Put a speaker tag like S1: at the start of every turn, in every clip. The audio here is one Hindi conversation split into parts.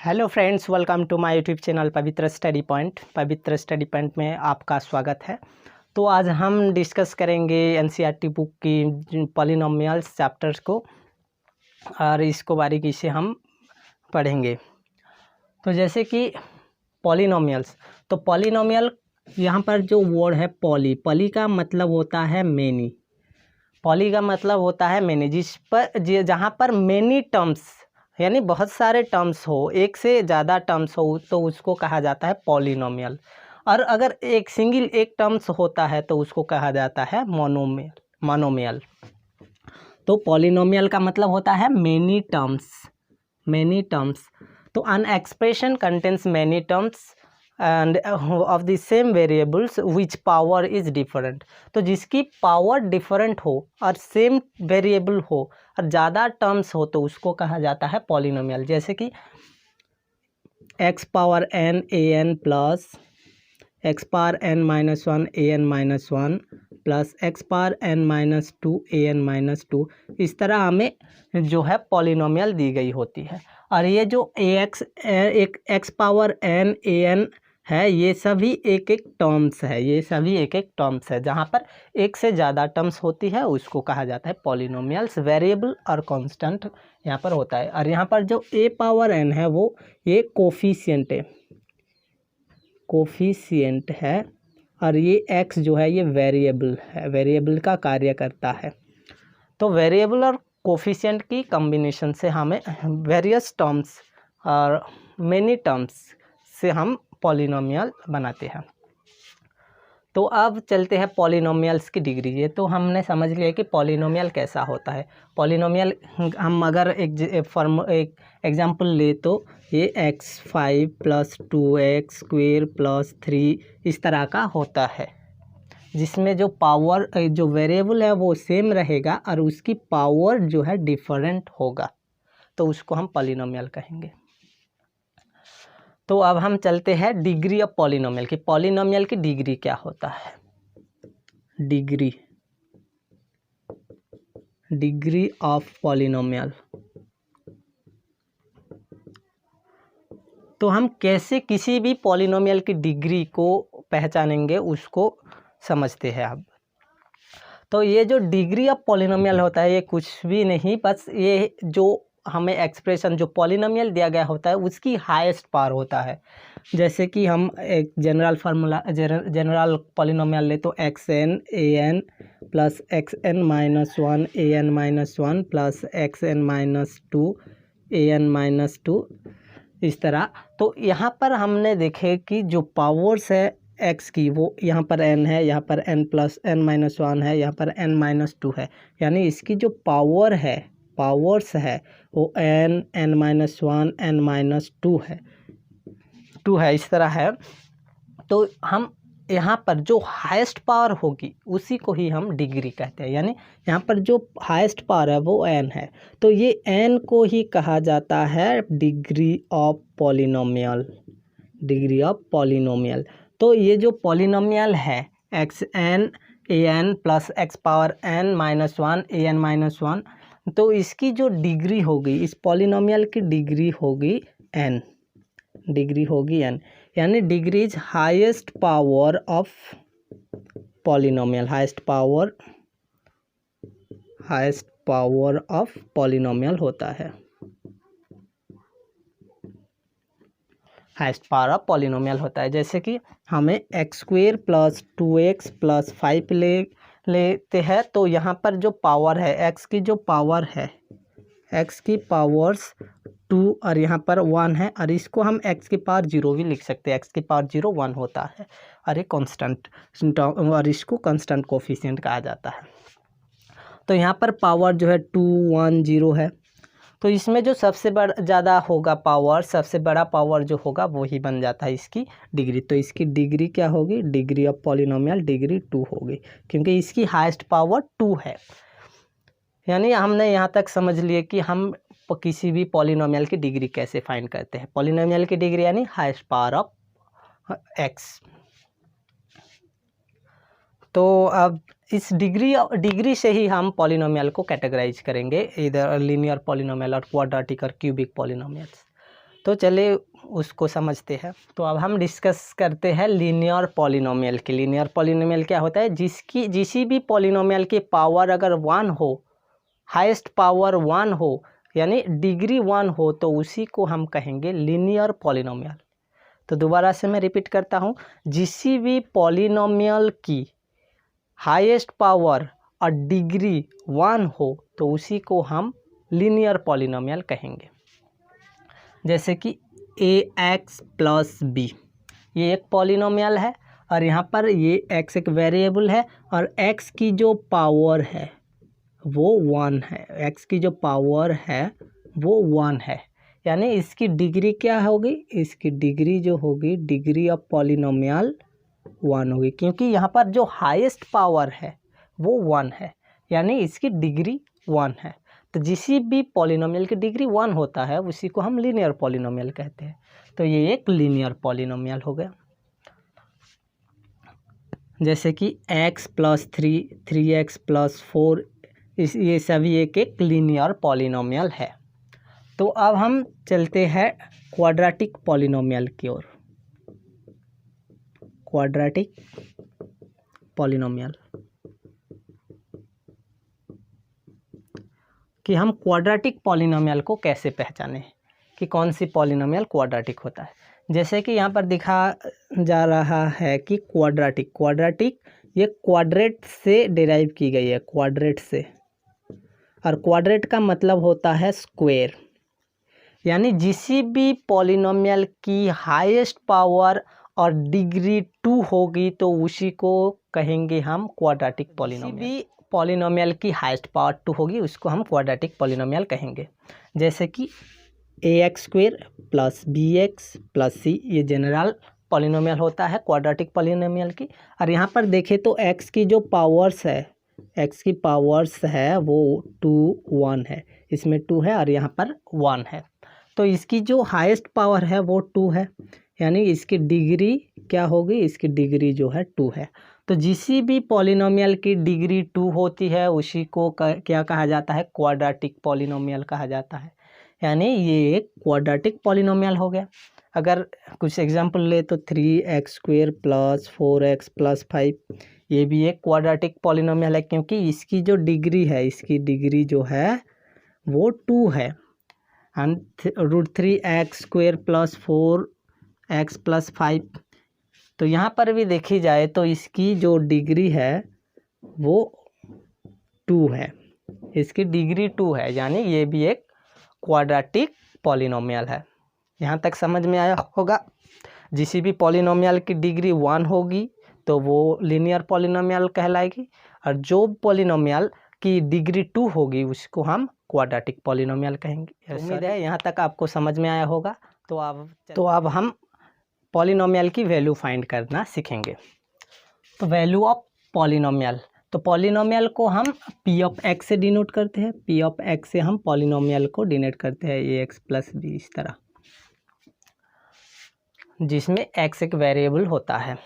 S1: Hello friends, welcome to my YouTube channel Pavitra study point. Pavitra study point में आपका स्वागत है। तो आज हम डिस्कस करेंगे एनसीईआरटी बुक की पॉलिनोमियल्स चैप्टर्स को और इसको बारीकी से हम पढ़ेंगे। तो जैसे कि पॉलिनोमियल्स, तो पॉलिनोमियल यहाँ पर जो वर्ड है पॉली का मतलब होता है मेनी। पॉली का मतलब होता है मेनी, जहाँ पर मेनी टर्म्स यानी बहुत सारे टर्म्स हो, एक से ज़्यादा टर्म्स हो तो उसको कहा जाता है पॉलिनोमियल। और अगर एक टर्म्स होता है तो उसको कहा जाता है मोनोमियल। तो पॉलिनोमियल का मतलब होता है मेनी टर्म्स। तो an expression contains many terms end of the same variables which power is different. तो जिसकी पावर डिफरेंट हो और सेम वेरिएबल हो और ज़्यादा टर्म्स हो तो उसको कहा जाता है पॉलिनोमियल। जैसे कि x power n a n plus x power n minus one a n minus one plus x power n minus two a n minus two. इस तरह हमें जो है पॉलिनोमियल दी गई होती है। और ये जो x power n a n है, ये सभी एक एक टर्म्स है। जहाँ पर एक से ज़्यादा टर्म्स होती है उसको कहा जाता है पॉलिनोमियल्स। वेरिएबल और कांस्टेंट यहाँ पर होता है। और यहाँ पर जो ए पावर एन है वो ये कोफिशिएंट है और ये एक्स जो है ये वेरिएबल का कार्य करता है। तो वेरिएबल और कोफिशिएंट की कॉम्बिनेशन से हमें वेरियस टर्म्स और मेनी टर्म्स से हम पॉलिनोमियल बनाते हैं। तो अब चलते हैं पॉलिनोमियल्स की डिग्री। ये तो हमने समझ लिया कि पॉलिनोमियल कैसा होता है। पॉलिनोमियल हम अगर एक एग्जांपल ले तो ये x5 plus 2x square plus 3 इस तरह का होता है, जिसमें जो वेरिएबल है वो सेम रहेगा और उसकी पावर जो है डिफरेंट होगा, तो उसको हम पॉलिनोमियल कहेंगे। तो अब हम चलते हैं डिग्री ऑफ पॉलिनोमियल की। पॉलिनोमियल की डिग्री क्या होता है? Degree of polynomial. तो हम कैसे किसी भी पॉलिनोमियल की डिग्री को पहचानेंगे उसको समझते हैं अब। तो ये जो डिग्री ऑफ पॉलिनोमियल होता है ये कुछ भी नहीं, बस ये जो हमें एक्सप्रेशन जो पॉलिनोमियल दिया गया होता है उसकी हाईएस्ट पावर होता है। जैसे कि हम एक जनरल पॉलिनोमियल ले तो x n a n plus x n minus one a n minus one plus x n minus two a n minus two, इस तरह। तो यहाँ पर हमने देखे कि जो पावर्स है एक्स की वो यहाँ पर एन है, यहाँ पर n plus n minus one है, यहाँ पर एन माइनस टू है। यानी इसकी जो पावर्स है वो n minus one n minus two है, इस तरह है। तो हम यहाँ पर जो हाईएस्ट पावर होगी उसी को ही हम डिग्री कहते हैं। यानी यहाँ पर जो हाईएस्ट पावर है वो एन है, तो ये एन को ही कहा जाता है डिग्री ऑफ पॉलिनोमियल। तो ये जो पॉलिनोमियल है x n a n plus x power n minus one a n minus one, तो इसकी जो डिग्री होगी, इस पॉलिनोमियल की डिग्री होगी एन। यानी degree is highest power of polynomial. Highest power of polynomial होता है। हाईएस्ट पावर ऑफ पॉलिनोमियल होता है। जैसे कि हमें X square plus 2x plus 5 लेते हैं, तो यहाँ पर जो पावर है एक्स की जो पावर है, एक्स की पावर्स 2 और यहाँ पर 1 है, और इसको हम एक्स की पावर 0 भी लिख सकते हैं। एक्स की पावर 0 1 होता है और ये कांस्टेंट, और इसको कांस्टेंट कोफिशिएंट कहा जाता है। तो यहाँ पर पावर जो है 2 1 0 है। तो इसमें जो सबसे ज़्यादा होगा पावर, सबसे बड़ा पावर जो होगा वो ही बन जाता है इसकी डिग्री। तो इसकी डिग्री क्या होगी? डिग्री ऑफ पॉलिनोमियल डिग्री 2 होगी, क्योंकि इसकी हाईएस्ट पावर 2 है। यानी हमने यहाँ तक समझ लिए कि हम किसी भी पॉलिनोमियल की डिग्री कैसे फाइंड करते हैं। पॉलिनोमियल की डिग्री यानी हाईएस्ट पावर ऑफ एक्स। तो अब इस डिग्री से ही हम पॉलिनोमियल को कैटेगराइज करेंगे, इधर लीनियर पॉलिनोमियल और क्वाड्रेटिक और क्यूबिक पॉलिनोमियल्स। तो चलिए उसको समझते हैं। तो अब हम डिस्कस करते हैं लीनियर पॉलिनोमियल की। लीनियर पॉलिनोमियल क्या होता है? किसी भी पॉलिनोमियल की पावर अगर 1 हो, हाईएस्ट पावर 1 हो, यानी डिग्री 1 हो, तो उसी को हम कहेंगे लीनियर पॉलिनोमियल। तो दोबारा से मैं रिपीट करता हूँ, किसी भी पॉलिनोमियल की हाईएस्ट पावर और डिग्री 1 हो तो उसी को हम लीनियर पॉलिनोमियल कहेंगे। जैसे कि ax प्लस बी, ये एक पॉलिनोमियल है और यहाँ पर ये x एक वेरिएबल है और x की जो पावर है वो 1 है। x की जो पावर है वो 1 है, यानी इसकी डिग्री क्या होगी? इसकी डिग्री जो होगी, डिग्री ऑफ पॉलिनोमियल 1 होगी, क्योंकि यहाँ पर जो हाईएस्ट पावर है वो 1 है, यानी इसकी डिग्री 1 है। तो किसी भी पॉलिनोमियल की डिग्री 1 होता है उसी को हम लीनियर पॉलिनोमियल कहते हैं। तो ये एक लीनियर पॉलिनोमियल हो गया। जैसे कि x प्लस 3x प्लस 4, ये सभी एक एक लीनियर पॉलिनोमियल है। तो अब हम चलते हैं क्वाड्रेटिक पॉलिनोमियल की ओर। क्वाड्रेटिक पॉलिनोमियल कि हम क्वाड्रेटिक पॉलिनोमियल को कैसे पहचानें कि कौन सी पॉलिनोमियल क्वाड्रेटिक होता है। जैसे कि यहाँ पर दिखा जा रहा है कि क्वाड्रेटिक ये क्वाड्रेट से डिराइव की गई है, क्वाड्रेट से, और क्वाड्रेट का मतलब होता है स्क्वायर। यानी किसी भी पॉलिनोमियल की हाईएस्ट पावर और डिग्री 2 होगी तो उसी को कहेंगे हम क्वाड्रेटिक पॉलिनोमियल। किसी भी पॉलिनोमियल की हाईएस्ट पावर 2 होगी उसको हम क्वाड्रेटिक पॉलिनोमियल कहेंगे। जैसे कि ax² plus bx plus c, ये जनरल पॉलिनोमियल होता है क्वाड्रेटिक पॉलिनोमियल की। और यहाँ पर देखें तो x की जो पावर्स है, x की पावर्स है वो 2 1 है, इसमें 2 है और यहाँ पर 1 है। तो इसकी जो हाईएस्ट पावर है वो 2 है, यानी इसकी डिग्री क्या होगी? इसकी डिग्री जो है 2 है। तो किसी भी पॉलिनोमियल की डिग्री 2 होती है उसी को क्या कहा जाता है? क्वाड्रेटिक पॉलिनोमियल कहा जाता है, यानी ये एक क्वाड्रेटिक पॉलिनोमियल हो गया। अगर कुछ एग्जांपल ले तो 3x² प्लस 4x प्लस 5, ये भी एक क्वाड्रेटिक पॉलिनोमियल है, क्योंकि इसकी जो डिग्री है, इसकी डिग्री जो है वो 2 है। And √3x² plus 4x plus 5, तो यहाँ पर भी देखी जाए तो इसकी जो डिग्री है वो 2 है, इसकी डिग्री 2 है, यानी ये भी एक क्वाड्रेटिक पॉलिनोमियल है। यहाँ तक समझ में आया होगा। किसी भी पॉलिनोमियल की डिग्री 1 होगी तो वो लीनियर पॉलिनोमियल कहलाएगी, और जो पॉलिनोमियल की डिग्री 2 होगी उसको हम क्वाड्रेटिक पॉलिनोमियल कहेंगे। उम्मीद है यहाँ तक आपको समझ में आया होगा। तो अब हम पॉलिनोमियल की वैल्यू फाइंड करना सीखेंगे। तो वैल्यू ऑफ पॉलिनोमियल, तो पॉलिनोमियल को हम p ऑफ x से डिनोट करते हैं, p ऑफ x से हम पॉलिनोमियल को डिनोट करते हैं ax प्लस b, इस तरह, जिसमें x एक वेरिएबल होता है।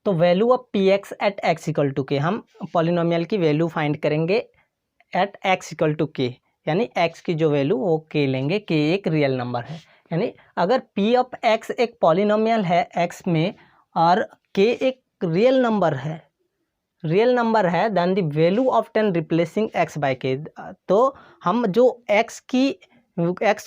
S1: तो value of px at x equal to k, हम पॉलिनोमियल की वैल्यू फाइंड करेंगे at x equal to k, यानी x की जो वैल्यू वो k लेंगे, k एक रियल नंबर है। यानी अगर p ऑफ x एक पॉलिनोमियल है x में और k एक रियल नंबर है, then the value of 10 replacing x by k, तो हम जो x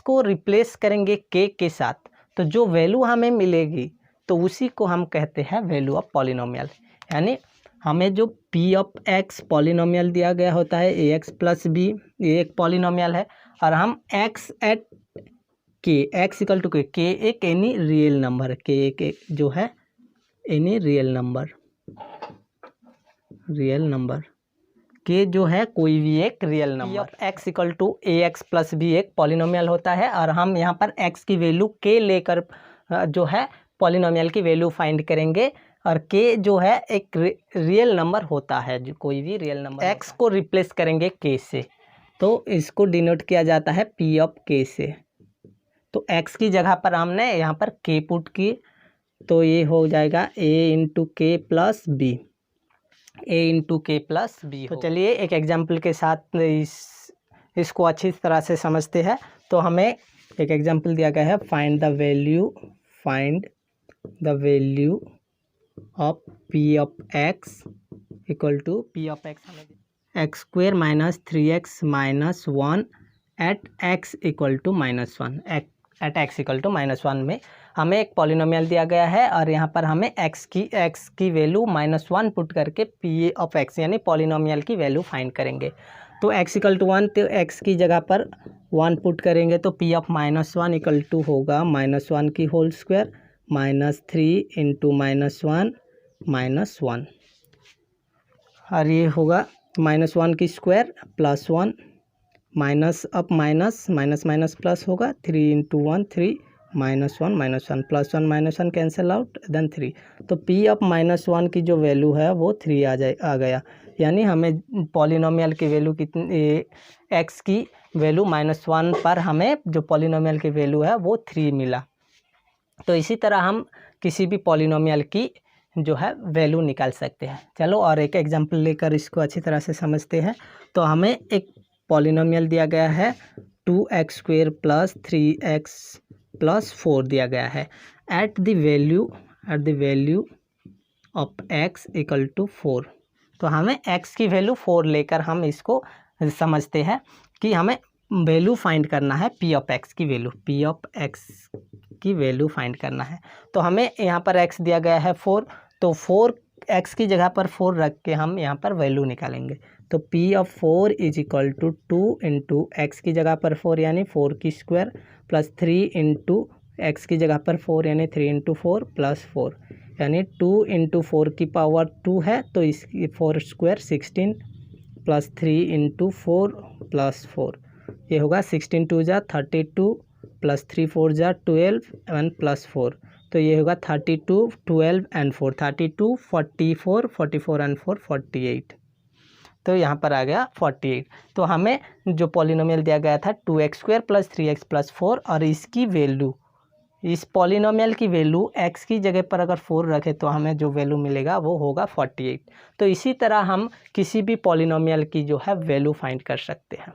S1: को रिप्लेस करेंगे k के साथ, तो जो वैल्यू हमें मिलेगी तो उसी को हम कहते हैं वैल्यू ऑफ पॉलिनोमियल। यानी हमें जो p ऑफ x पॉलिनोमियल दिया गया होता है ax प्लस b, ये एक पॉलिनोमियल है, और हम x at k, x equal to k, k एक एनी रियल नंबर है, k एक जो है एनी रियल नंबर, k जो है कोई भी एक real number. x equal to ax plus b एक पॉलिनोमियल होता है, और हम यहाँ पर x की वैल्यू k लेकर जो है पॉलिनोमियल की वैल्यू फाइंड करेंगे, और k जो है एक रियल नंबर होता है, जो कोई भी रियल नंबर, x को रिप्लेस करेंगे k से, तो इसको डिनोट किया जाता है p ऑफ k से। तो x की जगह पर हमने यहाँ पर k पुट की, तो ये हो जाएगा a इंटू के प्लस बी, a इंटू के प्लस बी। तो चलिए एक एग्जाम्पल के साथ इसको अच्छी तरह से समझते हैं। तो हमें एक एग्जांपल दिया गया है, find the value of P of X equal to P of X हमें X square minus 3x minus 1 at X equal to minus 1 at X equal to minus 1 में हमें एक पॉलिनोमियल दिया गया है और यहाँ पर हमें x की वैल्यू -1 पुट करके पी ऑफ एक्स यानी पॉलिनोमियल की वैल्यू फाइंड करेंगे। तो x इक्वल टू 1, तो x की जगह पर 1 पुट करेंगे तो p ऑफ -1 इक्वल टू होगा -1 की होल स्क्वायर -3 इंटू -1 -1 और ये होगा -1 की square +1 minus up minus minus minus plus होगा 3 इंटू 1 3 -1 -1 +1 -1 कैंसिल आउट देन 3। तो p ऑफ -1 की जो वैल्यू है वो 3 आ गया, यानी हमें पॉलिनोमियल की वैल्यू कितनी x की वैल्यू -1 पर हमें जो पॉलिनोमियल की वैल्यू है वो 3 मिला। तो इसी तरह हम किसी भी पॉलिनोमियल की जो है वैल्यू निकाल सकते हैं। चलो और एक एग्जांपल लेकर इसको अच्छी तरह से समझते हैं। तो हमें एक पॉलिनोमियल दिया गया है 2x² + 3x + 4 दिया गया है at the value of x equal to 4। तो हमें x की वैल्यू 4 लेकर हम इसको समझते हैं कि हमें वैल्यू फाइंड करना है p ऑफ x की वैल्यू फाइंड करना है। तो हमें यहाँ पर x दिया गया है 4, तो 4 x की जगह पर 4 रख के हम यहाँ पर वैल्यू निकालेंगे। तो p of 4 is equal to 2 into x की जगह पर 4 यानी 4 की स्क्वायर प्लस 3 इंटू एक्स की जगह पर 4 यानी 3 इंटू 4 प्लस 4 यानी 2 इंटू 4 की पावर 2 है तो इसकी 4 स्क्वायर 16 प्लस 3 इंटू 4 प्लस 4 ये होगा 16 2 जा 32 प्लस 3 4 जा 12 एंड प्लस 4 तो ये होगा 32 12 एंड 4 32 44 44 एंड 4 48। तो यहाँ पर आ गया 48। तो हमें जो पॉलिनोमियल दिया गया था 2x² + 3x + 4 और इसकी वैल्यू इस पॉलिनोमियल की वैल्यू x की जगह पर अगर 4 रखें तो हमें जो वैल्यू मिलेगा वो होगा 48। तो इसी तरह हम किसी भी पॉलिनोमियल की जो है वैल्यू फाइंड कर सकते हैं।